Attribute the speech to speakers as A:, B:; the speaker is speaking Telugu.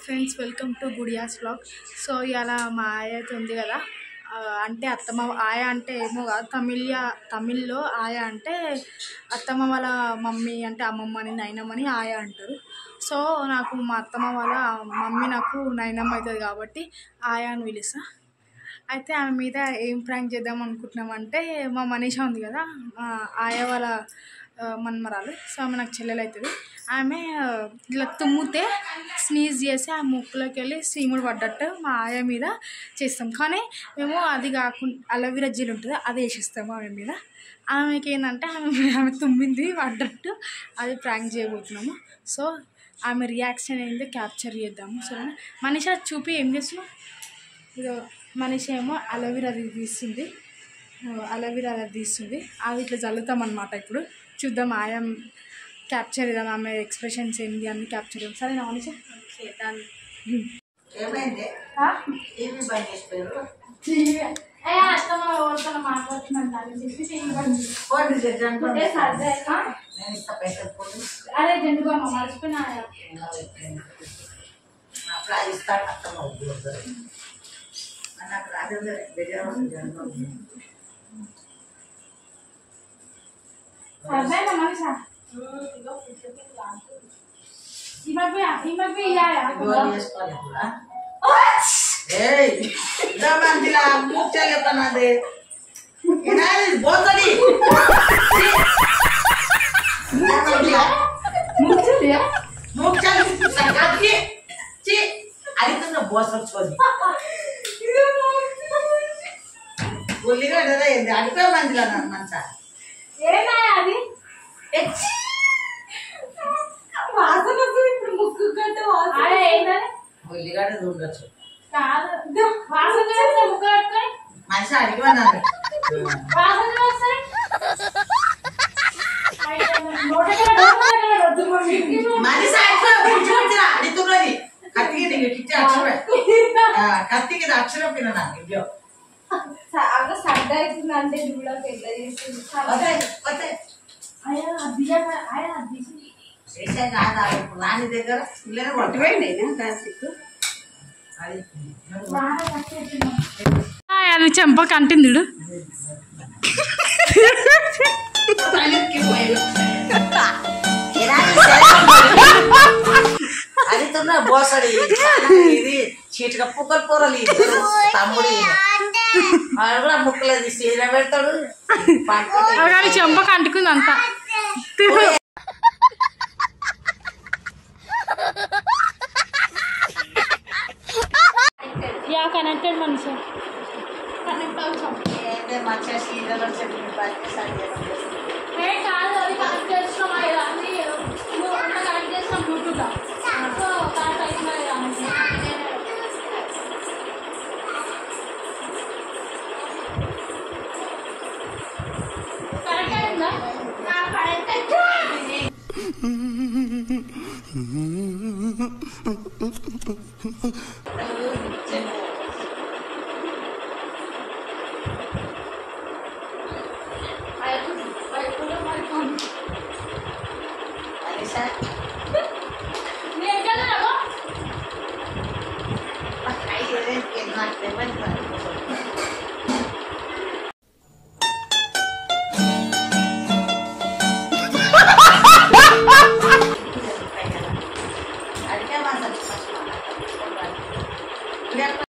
A: Friends, welcome to Gudiya's vlog. So ఇలా మా ఆయ అయితే ఉంది కదా, అంటే అత్తమ్మ. ఆయ అంటే ఏమో కాదు, తమిళ్లో ఆయ అంటే అత్తమ్మ వాళ్ళ మమ్మీ, అంటే అమ్మమ్మని నైనమ్మని ఆయ అంటారు. సో నాకు మా అత్తమ్మ వాళ్ళ మమ్మీ నాకు నైనమ్మ అవుతుంది కాబట్టి ఆయ అని పిలుస్తా. అయితే ఆమె మీద ఏం ప్రాంక్ చేద్దాం అనుకుంటున్నామంటే, మా మనీషా ఉంది కదా, ఆయ వాళ్ళ మన్మరాలు. సో ఆమె నాకు చెల్లెలు అవుతుంది. ఆమె ఇట్లా తుమ్మితే స్నీజ్ చేసి ఆ ముక్కులోకి వెళ్ళి సీముడు పడ్డట్టు మా ఆయ మీద చేస్తాం. కానీ మేము అది కాకుండా అలోవెరా జెల్ ఉంటుంది, అది వేసిస్తాము ఆమె మీద. ఆమెకి ఏంటంటే ఆమె తుమ్మింది పడ్డట్టు అది ప్రాంక్ చేయబోతున్నాము. సో ఆమె రియాక్షన్ ఏంటో క్యాప్చర్ చేద్దాము. సో మనీషా చూపి ఏం చేస్తున్నావు? ఇదో మనీషా ఏమో అలోవెరా తీస్తుంది, అది ఇట్లా చల్లుతామన్నమాట. ఇప్పుడు చూద్దాం ఆయా క్యాప్చర్ చేద్దాం, ఆమె ఎక్స్ప్రెషన్స్ ఏంటి అన్ని క్యాప్చర్ చేద్దాం. సరే నా మనీషా? అరే జండుగా మర్చిపోయినా మనీషా.
B: అడిపే మందిలా మంచా
A: ఏనా అది వాసన వస్తుంది. ఇప్పుడు ముక్కు గడ్డ వాసన
B: ఉల్లిగడ్డ ఉండొచ్చు
A: కాదు, వాసన ముక్కు కట్టుకొని
B: మనిషి అడిగిపోయినాను
A: వాసన వస్తాయి.
B: మనిషి అడుగుతున్నది కత్తికి అక్షరం, కత్తికి అక్షరం పిల్లనా ఇంట్లో
A: సడ్డ అవుతుంది అంటే కూడా పెద్ద చేస్తుంది.
B: రాని దగ్గర పిల్లలు పట్టుకోండి కార్తీక్.
A: అది చెంపకి అంటింది.
B: అదితున్నా బోసడి ఇది చీటిగా పుక్కలు కూరలు తమ్ముడు వాడు కూడా ముక్కలు తీసి పెడతాడు.
A: చెంపకి అంటుకుంది అంతా. యా కనెక్టెడ్ మనిషి
B: మంచిగా సీరియల్
A: కాదు, అది కనెక్ట్ చేస్తున్నాం. అన్ని కనెక్ట్ చేస్తున్నాం బ్లూటూత్. సో కనెక్ట్ అవుతుంది. కరెక్ట్ అయిందా? కరెక్ట్
B: అడిగే